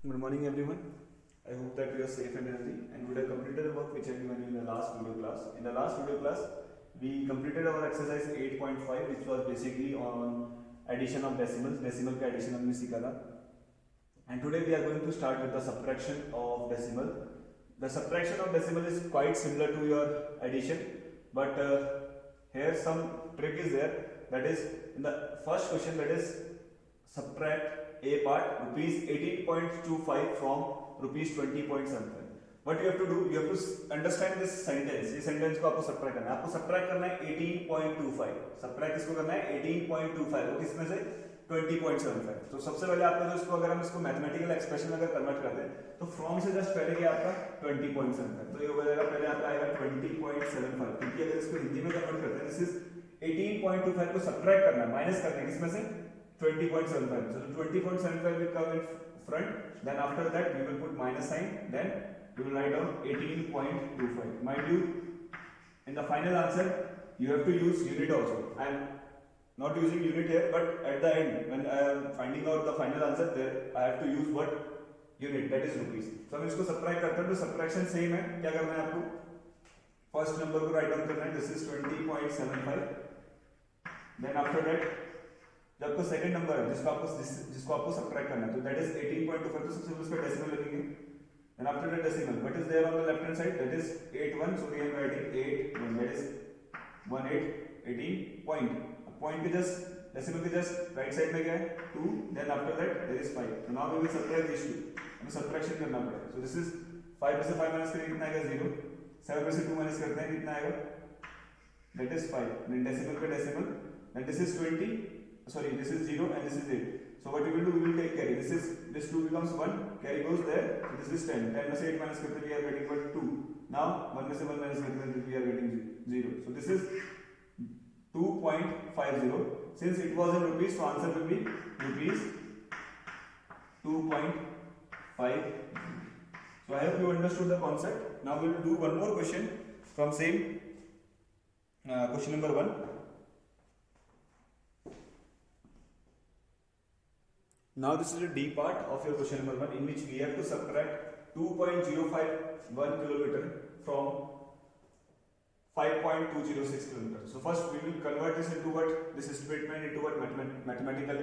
Good morning, everyone. I hope that you are safe and healthy and would have completed the work which I given you in the last video class. In the last video class, we completed our exercise 8.5, which was basically on addition of decimals. Decimal का addition हमने सीखा था. And today we are going to start with the subtraction of decimal. The subtraction of decimal is quite similar to your addition, but here some trick is there. That is in the first question, that is subtract a part rupees 18.25 from rupees 20.75. What you have to do, you have to understand this sentence. इस sentence को आपको subtract करना है. आपको subtract करना है 18.25. subtract किसको करना है 18.25 वो किसमें से 20.75. तो सबसे पहले आपका जो इसको अगर हम इसको मैथमेटिकल एक्सप्रेशन अगर कन्वर्ट करते हैं तो फ्रॉम से जस्ट पहले क्या आपका 20.75. तो ये हो जाएगा, पहले आपका आएगा 20.75, क्योंकि अगर इसको हिंदी में कन्वर्ट करते हैं दिस इज 18.25 को सब्ट्रैक्ट करना है, माइनस करना है किसमें से 20.75. So 20.75 will come in front, then after that we will put minus sign, then we will write down 18.25. Mind you, in the final answer you have to use unit also. I am not using unit here, but at the end when I am finding out the final answer, there I have to use what unit, that is rupees. So हम इसको subtract करते हैं तो subtraction same है. क्या करना है आपको, फर्स्ट नंबर को राइट डाउन करना है, this is 20.75. Then after that जब आपका सेकंड नंबर है जिसको आपको सब्ट्रैक्ट करना है, तो दैट इज 18.25. तो सबसे पहले उसका डेसिमल लगेंगे. Then after that decimal, what is there on the left hand side, that is 81. So we are writing 81, that is 18 point. Point के जस्ट डेसिमल के जस्ट राइट साइड में क्या है 2. Then after that there is 5. तो now we will subtract this 2. हमें subtraction करना पड़ेगा. So this is 5 में से 5 माइनस करेंगे कितना आएगा 0. 7 में से 2 माइनस करते हैं कितना आएगा, दैट इज 5. देन डेसिमल पे decimal, then this is 20, sorry, this is 0 and this is 8. So what we will do, we will take carry. This 2 becomes 1, carry goes there. So this is 10. 10 में से 8 minus करते we are getting what 2. Now 1 में से 1 minus करते we are getting 0. So this is 2.50. Since it was in rupees, so answer will be rupees 2.5. So I hope you understood the concept. Now we will do one more question from same question number 1. Now this is the D part of your question number 1, in which we have to subtract 2.051 kilometer from 5.206 kilometer. So first we will convert this into what, this statement into what mathematical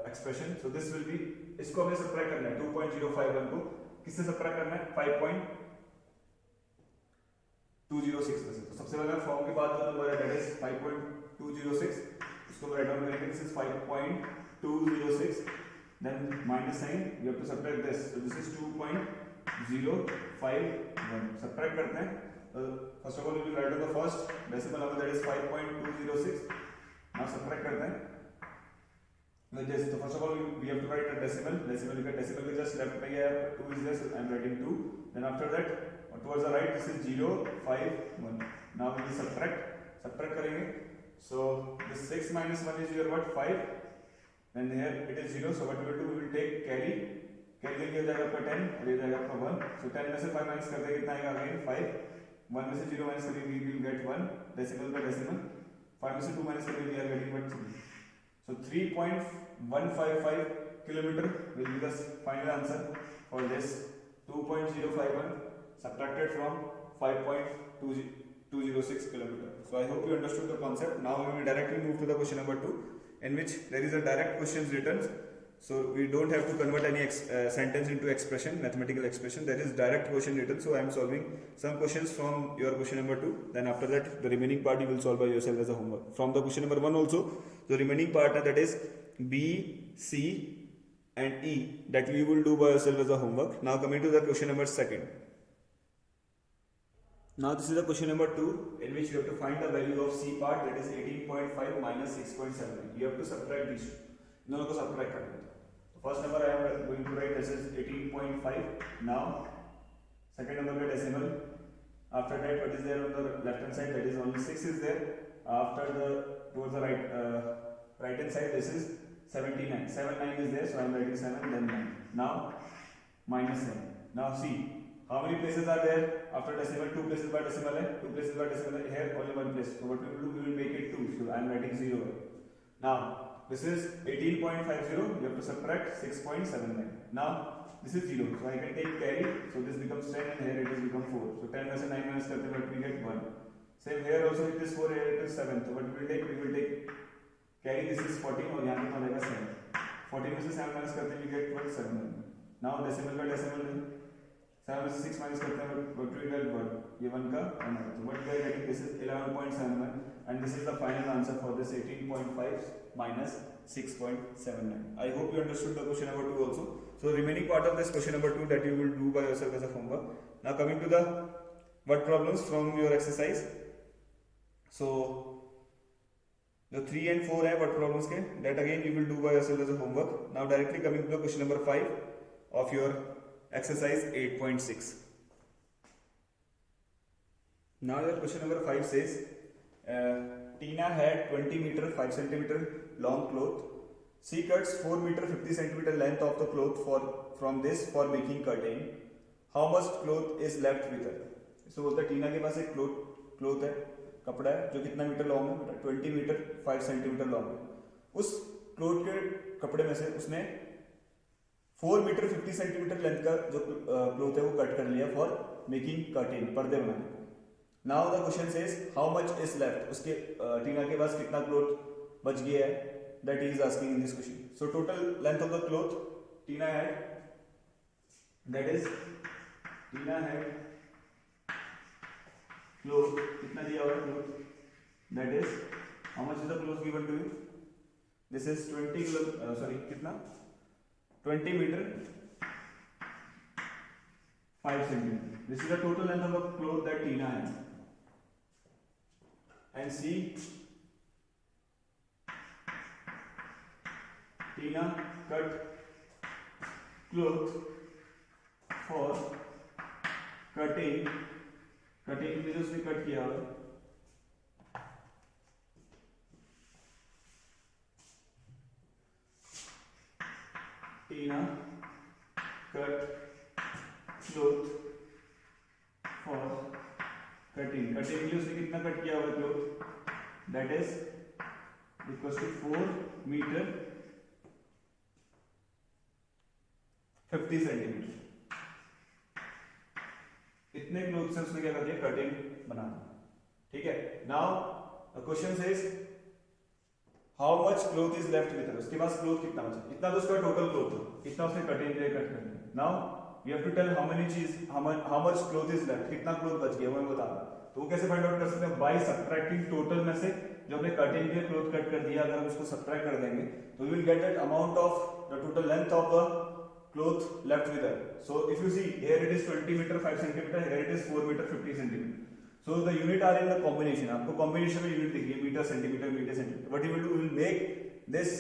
expression. So this will be, इसको हमें subtract करना है 2.051 को किससे subtract करना है 5.206 में से. तो सबसे पहले फॉर्म के बाद जो नंबर है that is 5.206, इसको राइट डाउन करेंगे, this is 5.206, then minus sign, you have to subtract this. So this is 2.051. subtract करते हैं. First of all we will write down the first decimal number, that is 5.206. now subtract करते हैं like this. So first of all we have to write a decimal. decimal के just left में है 2 is this, I am writing 2. then after that towards the right this is 051. now we will subtract करेंगे. so this 6 minus 1 is your what 5. then here it is 0. so what we will do, we will take carry देंगे, हो जाएगा आपका 10 और ये जाएगा आपका 1. so 10 में से 5 माइनस कर देंगे कितना आएगा अगेन 5. 1 में से 0 माइनस करेंगे we will get 1. डेसिमल पे डेसिमल, 5 में से 2 माइनस करेंगे we are getting what 3. so 3.155 kilometer will be the final answer for this 2.051 subtracted from 5.206 kilometer. so I hope you understood the concept. Now we will directly move to the question number 2, in which there is a direct questions written. So we don't have to convert any sentence into expression, mathematical expression. There is direct question written. So I am solving some questions from your question number 2. Then after that, the remaining part you will solve by yourself as a homework. From the question number 1 also, the remaining part that is B, C and E, that we will do by yourself as a homework. Now coming to the question number 2. Now this is the question number 2, in which you have to find the value of C part, that is 18.5 minus 6.7. You have to subtract these two. दोनों को subtract करना है. First number I am going to write, this is 18.5. now second number का decimal. after that what is there on the left hand side, that is only 6 is there. after the towards the right hand side this is 79. 79 is there, so I am writing 7 then 9. now minus 7. now see how many places are there after decimal. 2 places by decimal है, 2 places by decimal है, here only 1 place. so what we will do, we will make it 2. so I am writing 0. now This is 18.50. You have to subtract 6.79. Now this is 0, so I can take carry, so this becomes 10 and here it is become 4, so 10 में से 9 minus करते हैं but we get 1. Same here also it is 4, here it is 7, so what we will take carry, this is 14 और यहाँ पे आ जाएगा 7. 14 में से 7 minus करते हैं we get what 7. Now decimal का decimal नहीं, 7 में से 6 minus करते हैं but we get 1. ये 1 का 1 है, so what we are getting, this is 11.71 and this is the final answer for this 18.5 minus 6.79. I hope you understood the question number 2 also. So remaining part of this question number 2 that you will do by yourself as a homework. Now coming to the what problems from your exercise. So the 3 and 4 है what problems के, that again you will do by yourself as a homework. Now directly coming to the question number 5 of your exercise 8.6. Now your question number 5 says Tina had 20 meter 5 centimeter long cloth. She cuts 4 meter 50 centimeter length of the cloth from this for making curtain. How much cloth is left with her? So बोलता है टीना के पास एक cloth है, कपड़ा है जो कितना metre long है, 20 मीटर 5 सेंटीमीटर लॉन्ग है. उस क्लोथ के कपड़े में से उसने 4 मीटर 50 सेंटीमीटर लेंथ का जो क्लोथ है वो कट कर लिया फॉर मेकिंग कर्टेन, पर्दे बनाने. Now the question says how much is left. उसके टीना के पास कितना क्लोथ बच गया है, that is asking in this question. So total length of the cloth Tina had, that is Tina had cloth, कितना दिया हुआ है cloth, that is how much is the cloth given to you, this is 20 kilo sorry कितना 20 meter 5 centimeter. This is the total length of the cloth that Tina has. And see, Tina cut cloth for cutting में जो उसने cut किया है Tina cut cloth for cutting के लिए उसने कितना कट किया हुआ cloth, that is equal to 4 meter 50 centimeter. इतने क्लोथ से उसने क्या कर दिया, कटिंग बना दी. ठीक है. Now question says how much cloth is left with, उसके पास क्लोथ कितना बचा, इतना तो उसका टोटल क्लोथ था, इतना उसने कटिंग के लिए कट कर दिया. Now you have to tell how much cloth is left, कितना क्लोथ बच गया वो मैं बता रहा. तो वो कैसे फाइंड आउट कर सकते हैं, बाय सब्ट्रैक्टिंग टोटल में से जो हमने कटिंग के लिए क्लोथ कट कर दिया, अगर हम उसको सब्ट्रैक्ट कर देंगे तो we will get that amount of the total length of the cloth left with her. So if you see here it is 20 meter 5 centimeter, here it is 4 meter 50 centimeter. So the unit are in the combination, आपको combination में unit दिखिए meter centimeter meter centimeter. What you will do, you will make this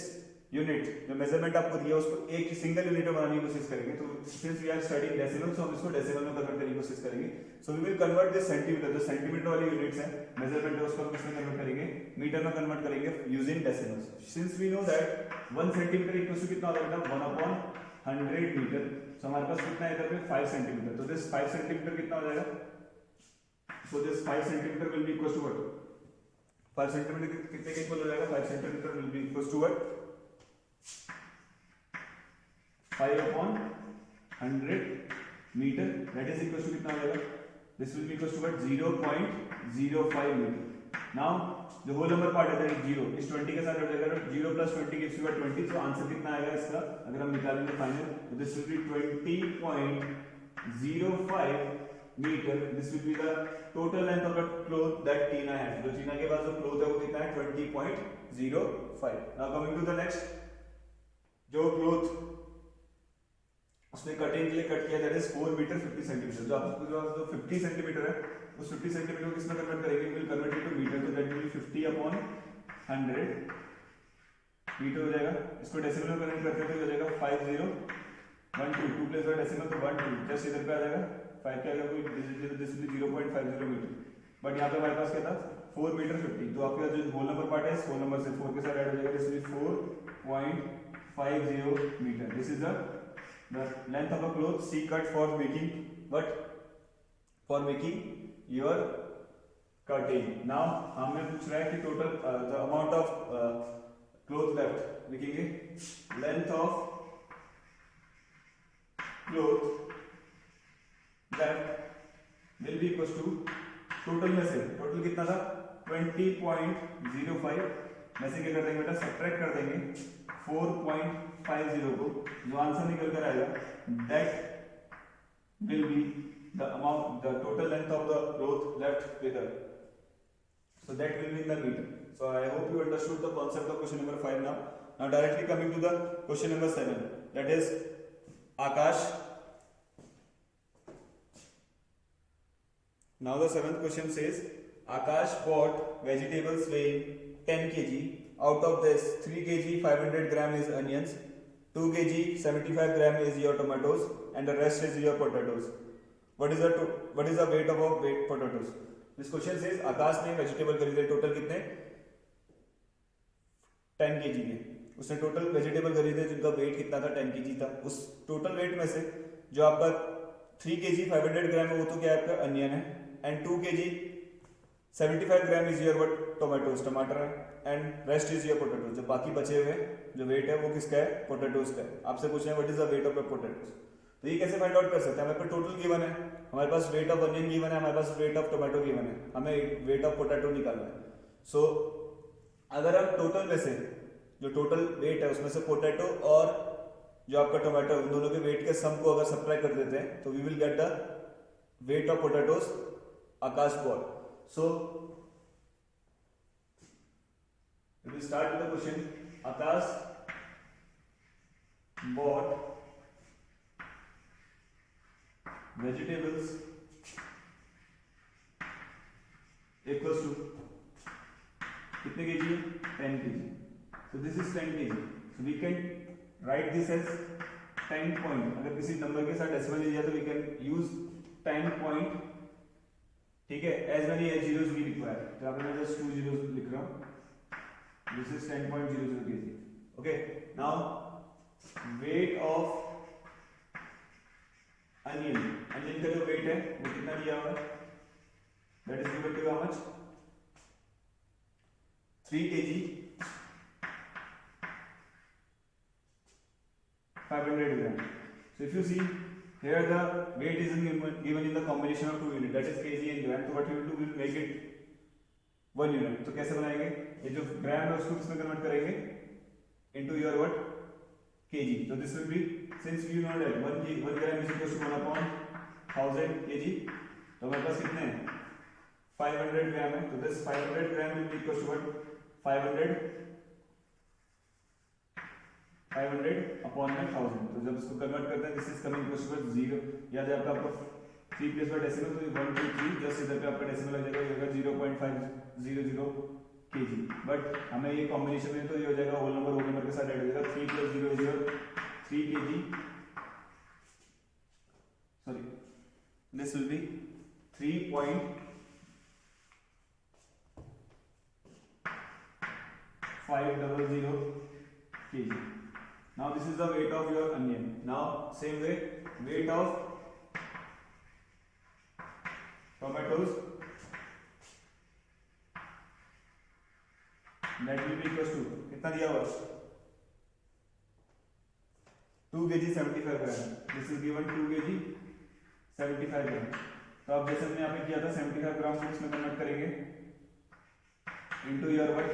unit जो measurement आपको दिया उसको एक ही single unit में बनाने की कोशिश करेंगे. तो since we are studying decimal, so हम इसको डेसिमल में कन्वर्ट करने की कोशिश करेंगे. So we will convert this centimetre, जो सेंटीमीटर वाली यूनिट्स हैं मेजरमेंट है उसको हम किसमें कन्वर्ट करेंगे, मीटर में कन्वर्ट करेंगे using decimals. Since we know that 1 centimeter equals to कितना होता है, 1/100 मीटर. सो हमारे पास कितना है इधर पे 5 सेंटीमीटर. तो दिस 5 सेंटीमीटर कितना हो जाएगा, so this 5 centimeter will be equals to what, 5 centimeter कितने के इक्वल हो जाएगा, 5 centimeter will be equals to what 5/100 meter, that is equal to कितना हो जाएगा, this will be equal to what 0.05 meter. Now जो होल नंबर पार्ट है 0 इस 20 के साथ हो जाएगा, 0 + 20 गिव्स यू 20. तो आंसर कितना आएगा इसका अगर हम निकालेंगे फाइनल, तो this will be 20.05 meter. This will be the total length of the cloth that Tina had. जो टीना के पास जो क्लोथ है वो कितना है 20.05. Now coming to the next, जो क्लोथ उसने कटिंग के लिए कट किया दैट इज 4 मीटर 50 सेंटीमीटर. जो आपको जो 50 सेंटीमीटर है उस 50 सेंटीमीटर को किसमें कन्वर्ट करेंगे, will convert it to meter. तो दैट विल बी 50/100 मीटर हो जाएगा. इसको डेसिमल में कन्वर्ट करते हैं तो हो जाएगा 5012, 2 प्लेस बाय डेसिमल तो 12, जस्ट इधर पे आ जाएगा 5 क्या आएगा, this will be 0.50 meter. But यहाँ पे हमारे पास क्या था 4 मीटर 50. तो आपका जो होल नंबर पार्ट है इस होल नंबर से 4 के साथ ऐड हो जाएगा, this will be 4.50 meter. This is the length of a cloth she cut for making what, for making your curtain. Now हमें पूछ रहा है कि total the amount of cloth left, लिखेंगे length of cloth that will be equal to total में से total कितना था 20.05 में से क्या कर देंगे बेटा सब्ट्रैक्ट कर देंगे 4.50 को जो आंसर निकल कर आएगा that will be the amount the total length of the cloth left with us so that will be in the meter. So I hope you understood the concept of question number 5 now. Now directly coming to the question number 7, that is Akash. Now the seventh question says Akash bought vegetables weighing 10 kg. Out of this 3 kg 500 gram is onions, 2 kg 75 gram is your tomatoes and the rest is your potatoes. What is the weight of potatoes? This question says आकाश ने vegetable खरीदे total कितने 10 kg के उसने total vegetable खरीदे जिनका wait कितना था 10 kg था उस टोटल वेट में से जो आपका 3 kg 500 ग्राम है वो तो क्या है आपका अनियन है and 2 kg 75 gram is your what tomatoes टमाटर है and rest is your potato जो बाकी बचे हुए जो वेट है वो किसका है पोटैटोज का है आपसे पूछ रहे हैं what is the weight of potatoes तो ये कैसे फाइंड आउट कर सकते हैं हमारे पास टोटल गिवन है हमारे पास वेट ऑफ अनियन गिवन है हमारे पास वेट ऑफ टोमेटो गिवन है हमें वेट ऑफ पोटैटो निकालना है सो अगर हम टोटल में से जो टोटल वेट है उसमें से पोटैटो और जो आपका टोमेटो उन दोनों के वेट के सम को अगर सब्ट्रैक्ट कर देते हैं तो we will get the weight of potatoes Akash bought so we will start with the question Akash bought vegetables equals to कितने kg 10 kg so this is 10 kg so we can write this as 10 point अगर किसी number के साथ decimal लिया तो we can use 10 point ठीक है as many as zeros we require तो यहाँ पे मैं just 2 zeros लिख रहा हूँ this is 10.00 kg okay now weight of onion का जो वेट है वो कितना दिया हुआ है that is equal to how much 3 kg 500 gram so if you see here the weight is given in the combination of two unit that is kg and gram so what we will do we will make it 1 unit तो कैसे बनाएंगे ये जो ग्राम है उसको किसमें convert करेंगे into your what kg so this will be since we know that 1 gram is equal to 1 upon 1000 kg तो हमारे पास कितने हैं 500 ग्राम है तो this 500 gram will be equal to what 500 upon 1000 तो जब इसको कन्वर्ट करते हैं this is coming equal to 0 याद है आपका 3 प्लेस पर डेसिमल तो 1 2 3 जस्ट इधर पे आपका डेसिमल आ जाएगा 0.500 kg बट हमें ये कॉम्बिनेशन में तो ये हो जाएगा होल नंबर के साथ ऐड हो जाएगा 3 + 0 0 3 kg sorry this will be 3.500 kg now this is the weight of your onion now same way weight of tomatoes that will be equal to कितना दिया हुआ 2 kg 75 gram this is given 2 kg 75 ग्राम तो अब जैसे हमने यहाँ पे किया था 75 ग्राम को इसमें कन्वर्ट करेंगे इनटू योर व्हाट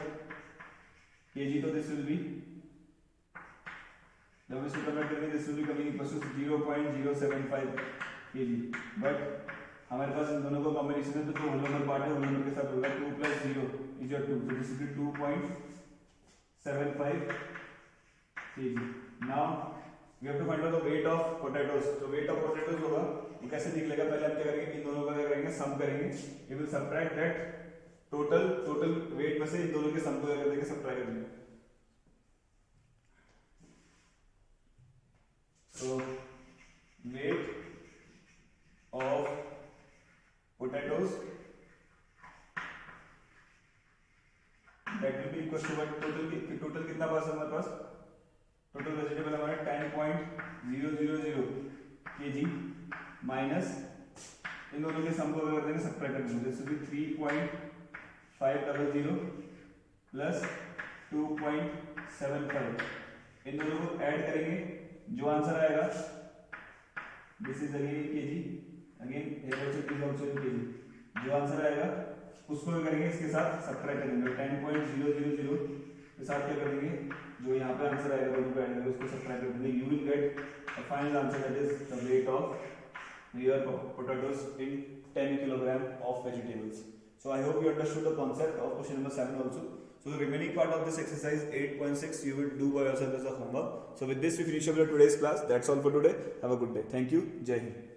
kg तो दिस विल बी जब इसको कन्वर्ट करेंगे this will be coming equal to 0.075 kg but हमारे पास इन दोनों को कॉम्बिनेशन है तो जो होल नंबर पार्ट है होल नंबर के साथ होगा 2 + 0 is your 2 so this will be 2.75 kg now we have to find out the weight of potatoes तो weight of potatoes होगा वो कैसे निकलेगा पहले हम क्या करेंगे इन दोनों का क्या करेंगे सम करेंगे we will subtract that total weight में से इन दोनों के सम को कर देंगे सब्ट्रैक्ट कर देंगे so weight of potatoes that will be equal to what total कितना पास है हमारे पास टोटल वेजिटेबल हमारा 10.000 kg माइनस इन दोनों के सम को कर देंगे सब्ट्रैक्ट कर देंगे दिस विल बी 3.500 प्लस 2.75 इन दोनों को ऐड करेंगे जो आंसर आएगा This is again in kg. Again here also it is also in kg. जो आंसर आएगा उसको भी करेंगे इसके साथ सब्ट्रैक्ट करेंगे 10.000 के साथ क्या करेंगे जो यहाँ पे आंसर आएगा दोनों को ऐड करेंगे उसको सब्ट्रैक्ट कर देंगे. You will get a final answer that is the weight of your potatoes in 10 kilogram of vegetables. So I hope you understood the concept of question number 7 also. So the remaining part of this exercise 8.6 you will do by yourself as a homework. So with this we finish up your today's class. That's all for today. Have a good day. Thank you. Jai Hind.